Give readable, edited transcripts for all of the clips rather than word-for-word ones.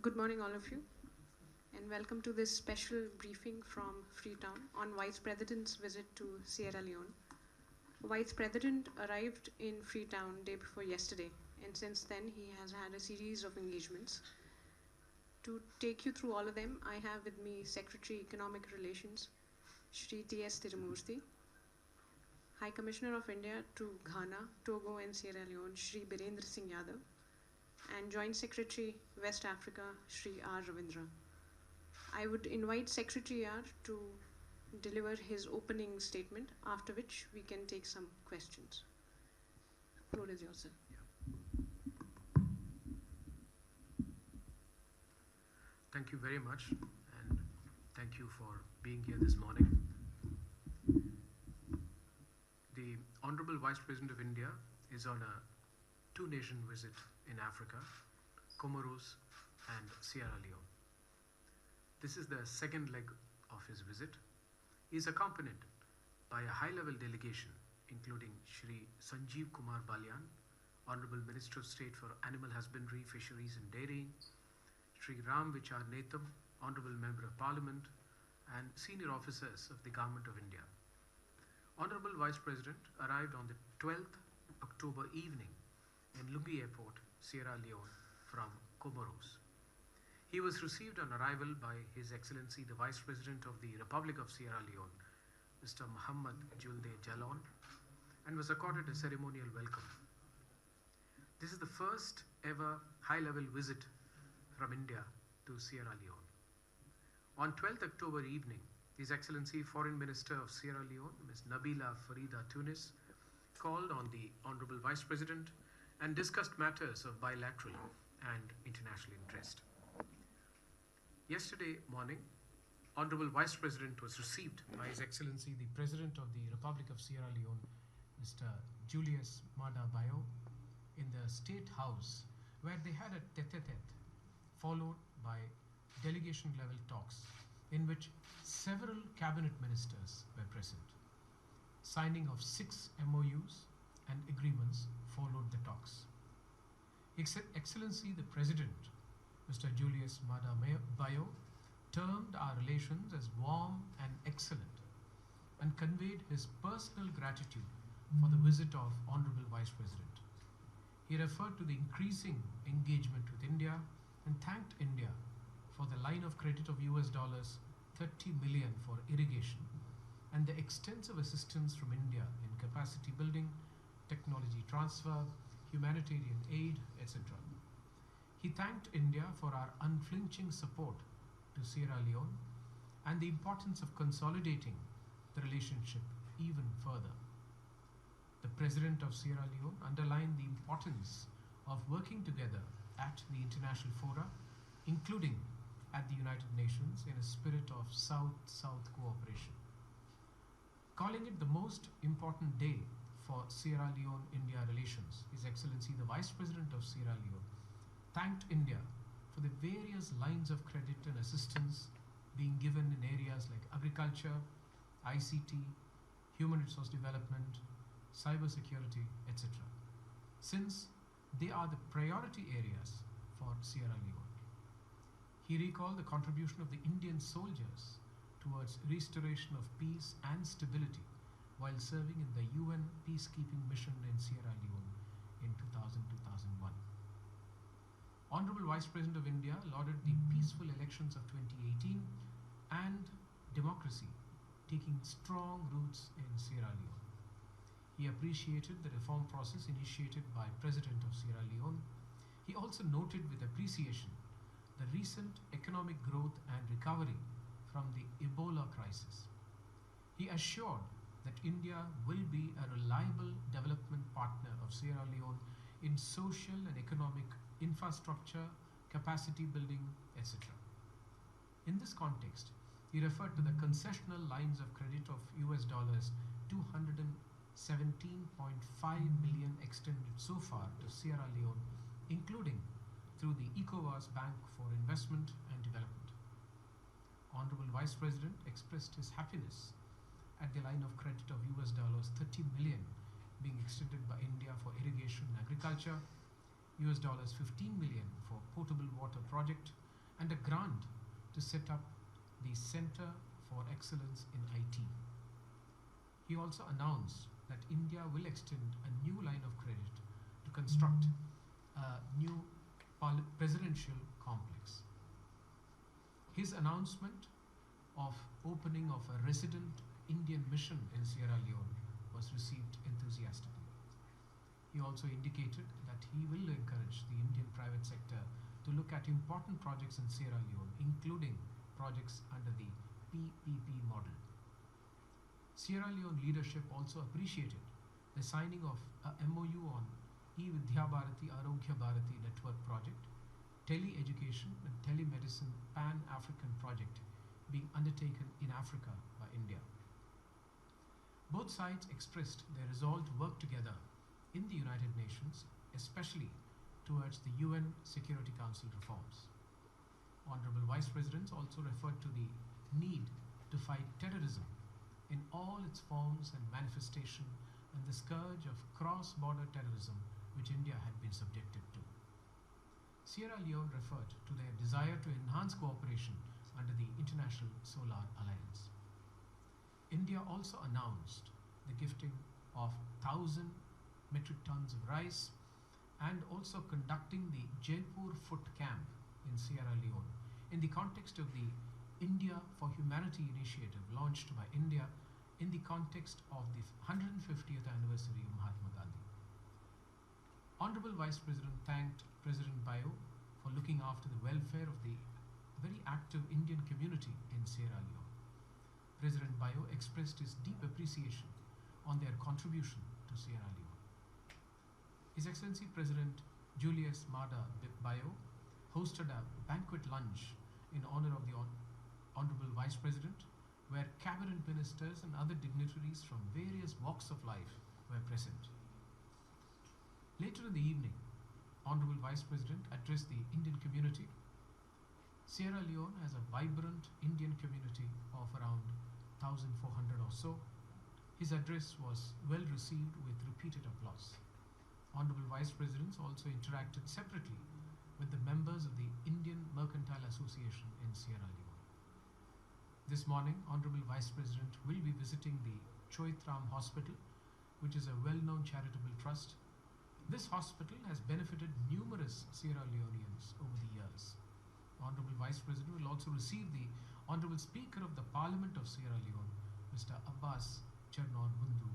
Good morning, all of you, and welcome to this special briefing from Freetown on Vice President's visit to Sierra Leone. Vice President arrived in Freetown day before yesterday, and since then he has had a series of engagements. To take you through all of them, I have with me Secretary Economic Relations, Shri T.S. Tirumurthy, High Commissioner of India to Ghana, Togo, and Sierra Leone, Shri Birendra Singh Yadav, and Joint Secretary West Africa, Shri R. Ravindra. I would invite Secretary R to deliver his opening statement, after which we can take some questions. The floor is yours, sir. Thank you very much, and thank you for being here this morning. The Honorable Vice President of India is on a two-nation visit in Africa, Comoros and Sierra Leone. This is the second leg of his visit. He is accompanied by a high-level delegation, including Shri Sanjeev Kumar Balyan, Honorable Minister of State for Animal Husbandry, Fisheries and Dairying, Shri Ram Vichar Netham, Honorable Member of Parliament, and senior officers of the Government of India. Honorable Vice President arrived on the 12th October evening in Lungi Airport, Sierra Leone, from Comoros. He was received on arrival by His Excellency the Vice President of the Republic of Sierra Leone, Mr. Muhammad Julde Jalon, and was accorded a ceremonial welcome. This is the first ever high-level visit from India to Sierra Leone. On 12th October evening, His Excellency Foreign Minister of Sierra Leone, Ms. Nabila Farida Tunis, called on the Honorable Vice President and discussed matters of bilateral and international interest. Yesterday morning, Honorable Vice President was received by His Excellency the President of the Republic of Sierra Leone, Mr. Julius Maada Bio, in the State House, where they had a tete-a-tete, followed by delegation-level talks in which several cabinet ministers were present. Signing of 6 MOUs and agreements followed the talks. His Excellency the President, Mr. Julius Maada Bio, termed our relations as warm and excellent and conveyed his personal gratitude for the visit of Honorable Vice President. He referred to the increasing engagement with India and thanked India for the line of credit of $30 million for irrigation and the extensive assistance from India in capacity building, technology transfer, humanitarian aid, etc. He thanked India for our unflinching support to Sierra Leone and the importance of consolidating the relationship even further. The President of Sierra Leone underlined the importance of working together at the international fora, including at the United Nations, in a spirit of South-South cooperation. Calling it the most important day for Sierra Leone-India relations, His Excellency the Vice President of Sierra Leone thanked India for the various lines of credit and assistance being given in areas like agriculture, ICT, human resource development, cybersecurity, etc., since they are the priority areas for Sierra Leone. He recalled the contribution of the Indian soldiers towards restoration of peace and stability while serving in the UN peacekeeping mission in Sierra Leone in 2000-2001. Honorable Vice President of India lauded the peaceful elections of 2018 and democracy taking strong roots in Sierra Leone. He appreciated the reform process initiated by President of Sierra Leone. He also noted with appreciation the recent economic growth and recovery from the Ebola crisis. He assured that India will be a reliable development partner of Sierra Leone in social and economic infrastructure, capacity building, etc. In this context, he referred to the concessional lines of credit of $217.5 million extended so far to Sierra Leone, including through the ECOWAS Bank for Investment and Development. Honorable Vice President expressed his happiness at the line of credit of $30 million being extended by India for irrigation and agriculture, $15 million for potable water project, and a grant to set up the Center for Excellence in IT. He also announced that India will extend a new line of credit to construct a new presidential complex. His announcement of opening of a resident Indian mission in Sierra Leone was received enthusiastically. He also indicated that he will encourage the Indian private sector to look at important projects in Sierra Leone, including projects under the PPP model. Sierra Leone leadership also appreciated the signing of a MOU on E-Vidya Bharati Arogya Bharati Network project, tele-education and telemedicine pan-African project being undertaken in Africa by India. Both sides expressed their resolve to work together in the United Nations, especially towards the UN Security Council reforms. Honorable Vice Presidents also referred to the need to fight terrorism in all its forms and manifestation and the scourge of cross-border terrorism which India had been subjected to. Sierra Leone referred to their desire to enhance cooperation under the International Solar Alliance. India also announced the gifting of 1,000 metric tons of rice and also conducting the Jaipur Foot Camp in Sierra Leone in the context of the India for Humanity initiative launched by India in the context of the 150th anniversary of Mahatma Gandhi. Honorable Vice President thanked President Bayo for looking after the welfare of the very active Indian community in Sierra Leone. President Bayo expressed his deep appreciation on their contribution to Sierra Leone. His Excellency President Julius Maada Bio hosted a banquet lunch in honor of the Honorable Vice President, where cabinet ministers and other dignitaries from various walks of life were present. Later in the evening, Honorable Vice President addressed the Indian community. Sierra Leone has a vibrant Indian community of around 1,400 or so. His address was well received with repeated applause. Honorable Vice Presidents also interacted separately with the members of the Indian Mercantile Association in Sierra Leone. This morning, Honorable Vice President will be visiting the Choitram Hospital, which is a well-known charitable trust. This hospital has benefited numerous Sierra Leoneans over the years. Honorable Vice President will also receive the Honorable Speaker of the Parliament of Sierra Leone, Mr. Abbas Chernon Bundu,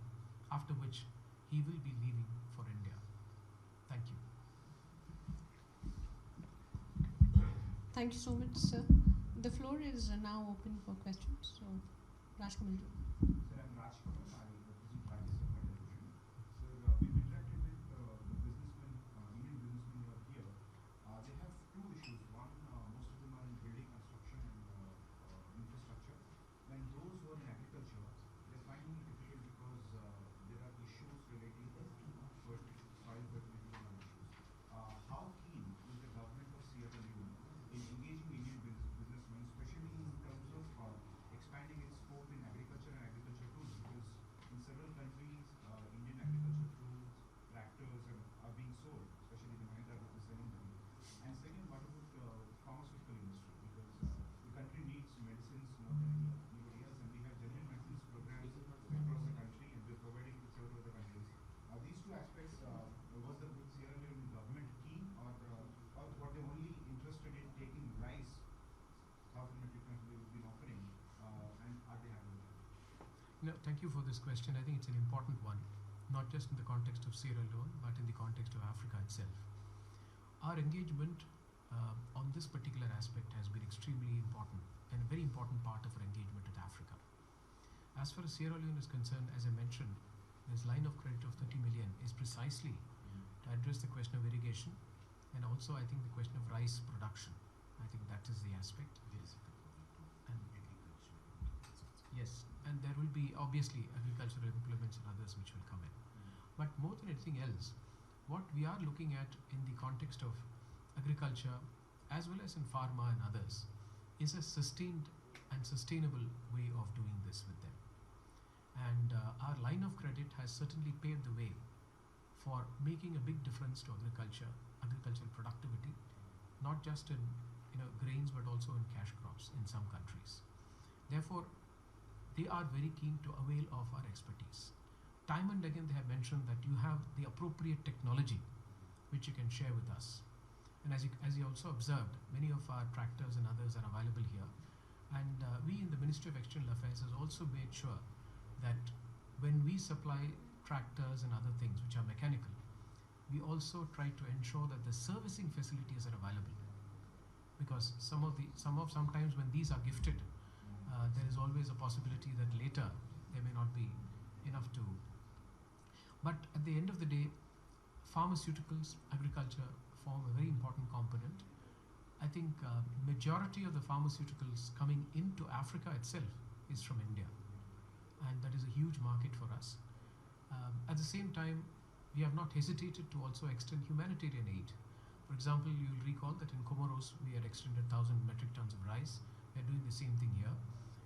after which he will be leaving for India. Thank you. Thank you so much, sir. The floor is now open for questions. So, Rajkumar. Sir, I'm Rajkumar. I represent Rajya Sabha Television. Sir, we've interacted with the businessmen, Indian businessmen who are here. They have two issues. One, most of them are in building construction and infrastructure. And those who are in agriculture, they're finding it difficult because there are issues relating to soil fertility and other issues. How keen is the government of Sierra Leone in engaging Indian businessmen, especially in terms of expanding its scope in agriculture and agriculture tools? Because in several countries, Indian agriculture tools, tractors are being sold, especially the Mahindra Group is selling them. And second, what about pharmaceutical industry? Because the country needs medicines more than anybody else, and we have general medicines programs across the country, and we're providing to several other countries. These two aspects, was the Sierra Leone government keen, or were they only interested in taking rice, 1,000 metric tons we've been offering, and are they happy with that? No, thank you for this question. I think it's an important one, not just in the context of Sierra Leone, but in the context of Africa itself. Our engagement on this particular aspect has been extremely important and a very important part of our engagement with Africa. As far as Sierra Leone is concerned, as I mentioned, this line of credit of 30 million is precisely to address the question of irrigation and also I think the question of rice production. I think that is the aspect. And yes, and there will be obviously agricultural implements and others which will come in. But more than anything else, what we are looking at in the context of agriculture as well as in pharma and others is a sustained and sustainable way of doing this with them. And our line of credit has certainly paved the way for making a big difference to agricultural productivity, not just in grains, but also in cash crops in some countries. Therefore, they are very keen to avail of our expertise. Time and again, they have mentioned that you have the appropriate technology which you can share with us. And as you also observed, many of our tractors and others are available here. And we in the Ministry of External Affairs has also made sure that when we supply tractors and other things which are mechanical, we also try to ensure that the servicing facilities are available. Because sometimes when these are gifted, there is always a possibility that later there may not be enough to. But at the end of the day, pharmaceuticals, agriculture form a very important component. I think majority of the pharmaceuticals coming into Africa itself is from India, and that is a huge market for us. At the same time, we have not hesitated to also extend humanitarian aid. For example, you will recall that in Comoros we had extended 1,000 metric tons of rice. We are doing the same thing here,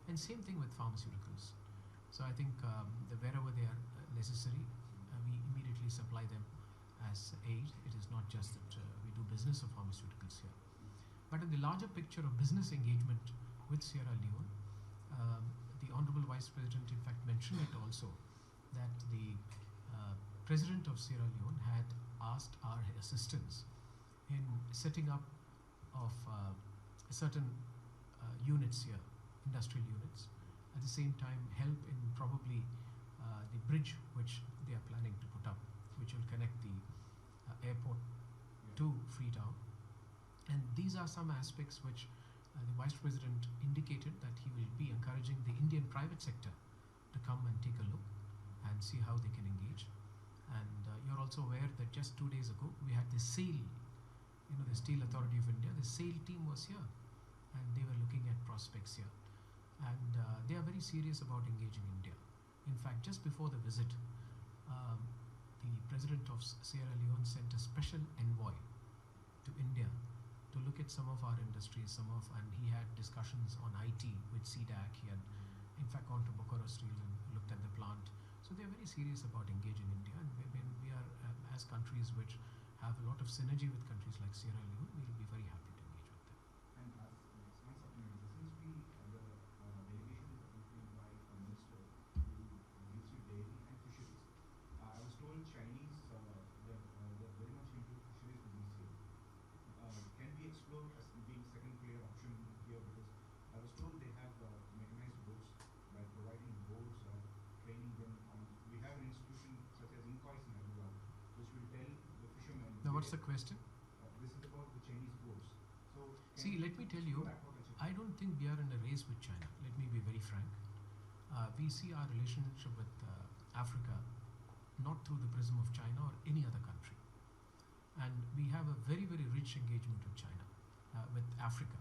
and same thing with pharmaceuticals. So I think wherever they are necessary, we immediately supply them as aid. It is not just that we do business of pharmaceuticals here. But in the larger picture of business engagement with Sierra Leone, the Honorable Vice President in fact mentioned it also, that the President of Sierra Leone had asked our assistance in setting up of certain units here, industrial units. At the same time, help in probably the bridge which they are planning to put up, which will connect the airport to Freetown. And these are some aspects which the Vice President indicated that he will be encouraging the Indian private sector to come and take a look and see how they can engage. And you're also aware that just 2 days ago we had the SAIL, the Steel Authority of India, the SAIL team was here and they were looking at prospects here. And they are very serious about engaging India. In fact, just before the visit, the President of Sierra Leone sent a special envoy to India to look at some of our industries, and he had discussions on IT with CDAC. He had in fact gone to Bukhara Steel and looked at the plant. So they are very serious about engaging India, and when we are as countries which have a lot of synergy with countries like Sierra Leone, we will be very happy to engage with them. And as one supplement, since the delegation is accompanied by a minister who deals with dairy and fisheries, I was told Chinese they're very much into fisheries business here. Can we explore as being second player option here, because I was told they have mechanized boats by providing boats, training them on. We have an institution such as Incois in Hyderabad, which will tell the fishermen. Now, what's the question? This is about the Chinese boats. So See, let me tell you, I don't think we are in a race with China. Let me be very frank. We see our relationship with Africa not through the prism of China or any other country. And we have a very, very rich engagement with China, with Africa.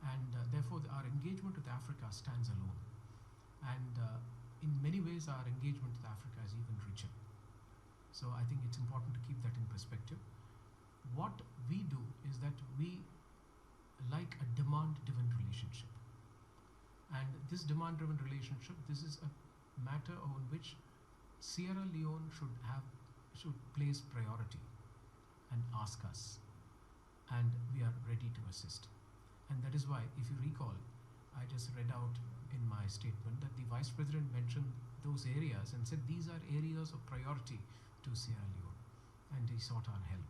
And therefore, our engagement with Africa stands alone. And in many ways, our engagement with Africa is even richer. So I think it's important to keep that in perspective. What we do is that we like a demand-driven relationship. And this demand-driven relationship, this is a matter on which Sierra Leone should place priority and ask us. And we are ready to assist. And that is why, if you recall, I just read out in my statement that the Vice President mentioned those areas and said these are areas of priority to Sierra Leone, and he sought our help.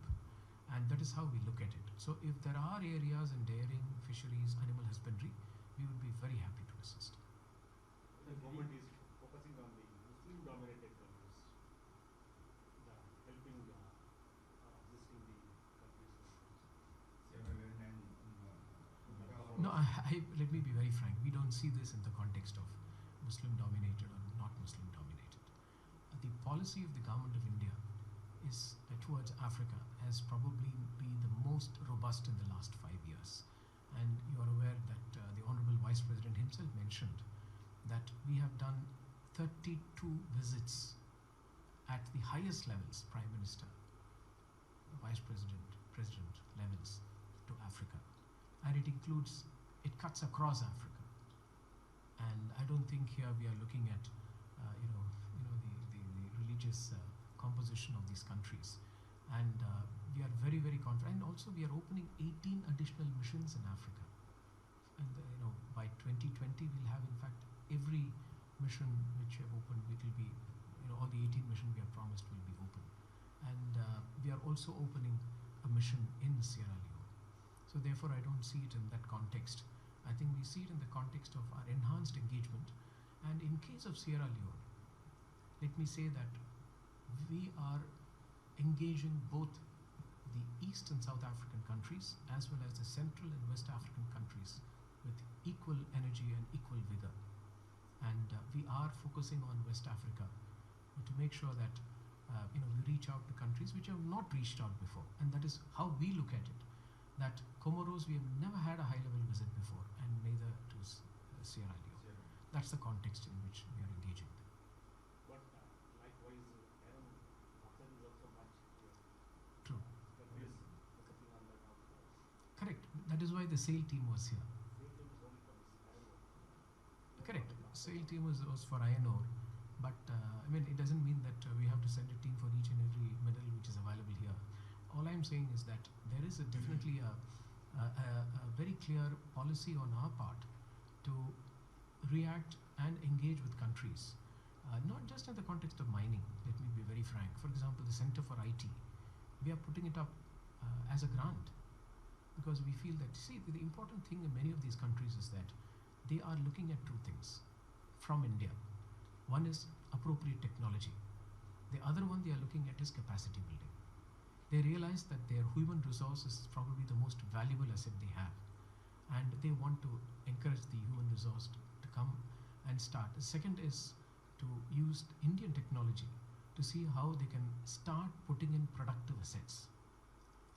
And that is how we look at it. So if there are areas in dairying, fisheries, animal husbandry, we would be very happy to assist. The government is focusing on the Muslim-dominated countries, helping assisting the countries. Sierra Leone and No, let me be very frank. We don't see this in the context of Muslim-dominated or not Muslim-dominated. The policy of the government of India is towards Africa has probably been the most robust in the last 5 years. And you are aware that the Honorable Vice President himself mentioned that we have done 32 visits at the highest levels, Prime Minister, Vice President, President levels to Africa. And it cuts across Africa. And I don't think here we are looking at, the religious composition of these countries. And we are very, very confident. And also we are opening 18 additional missions in mission which we have opened, it will be, all the 18 mission we have promised will be open. And we are also opening a mission in Sierra Leone. So therefore, I don't see it in that context. I think we see it in the context of our enhanced engagement. And in case of Sierra Leone, let me say that we are engaging both the East and South African countries as well as the Central and West African countries with equal energy and equal vigor. And we are focusing on West Africa to make sure that we reach out to countries which have not reached out before. And that is how we look at it. That Comoros, we have never had a high-level visit before, and neither to Sierra Leone. That's the context in which we are engaging them. But likewise, Aaron, outside is also much True. countries focusing on that also. Correct. That is why the SAIL team was here. Same thing is only for this Aaron. Correct. SAIL team was for iron ore, but it doesn't mean that we have to send a team for each and every medal which is available here. All I'm saying is that there is definitely a very clear policy on our part to react and engage with countries, not just in the context of mining. Let me be very frank. For example, the Center for IT, we are putting it up as a grant because we feel that, see, the important thing in many of these countries is that they are looking at two things from India. One is appropriate technology. The other one they are looking at is capacity building. They realize that their human resource is probably the most valuable asset they have, and they want to encourage the human resource to come and start. The second is to use Indian technology to see how they can start putting in productive assets.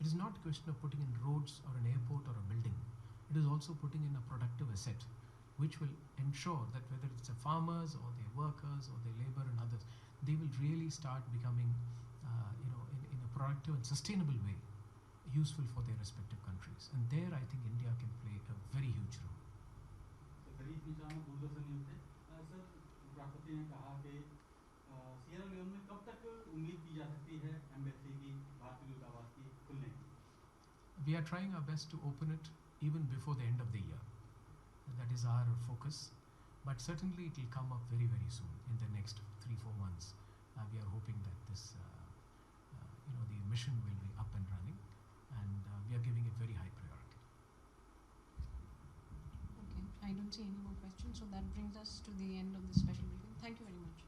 It is not a question of putting in roads or an airport or a building. It is also putting in a productive asset which will ensure that whether it's the farmers or their workers or their labor and others, they will really start becoming in a productive and sustainable way useful for their respective countries. And there I think India can play a very huge role. Sir गरीब किसानों Doordarshan news से sir राष्ट्रपति ने कहा कि Sierra Leone में कब तक उम्मीद की जा सकती है एम्बेसी की, भारतीय दूतावास की खुलने की? We are trying our best to open it even before the end of the year. That is our focus, but certainly it will come up very, very soon in the next 3-4 months. We are hoping that this the mission will be up and running, and we are giving it very high priority. Okay, I don't see any more questions, so that brings us to the end of this special briefing. Thank you very much.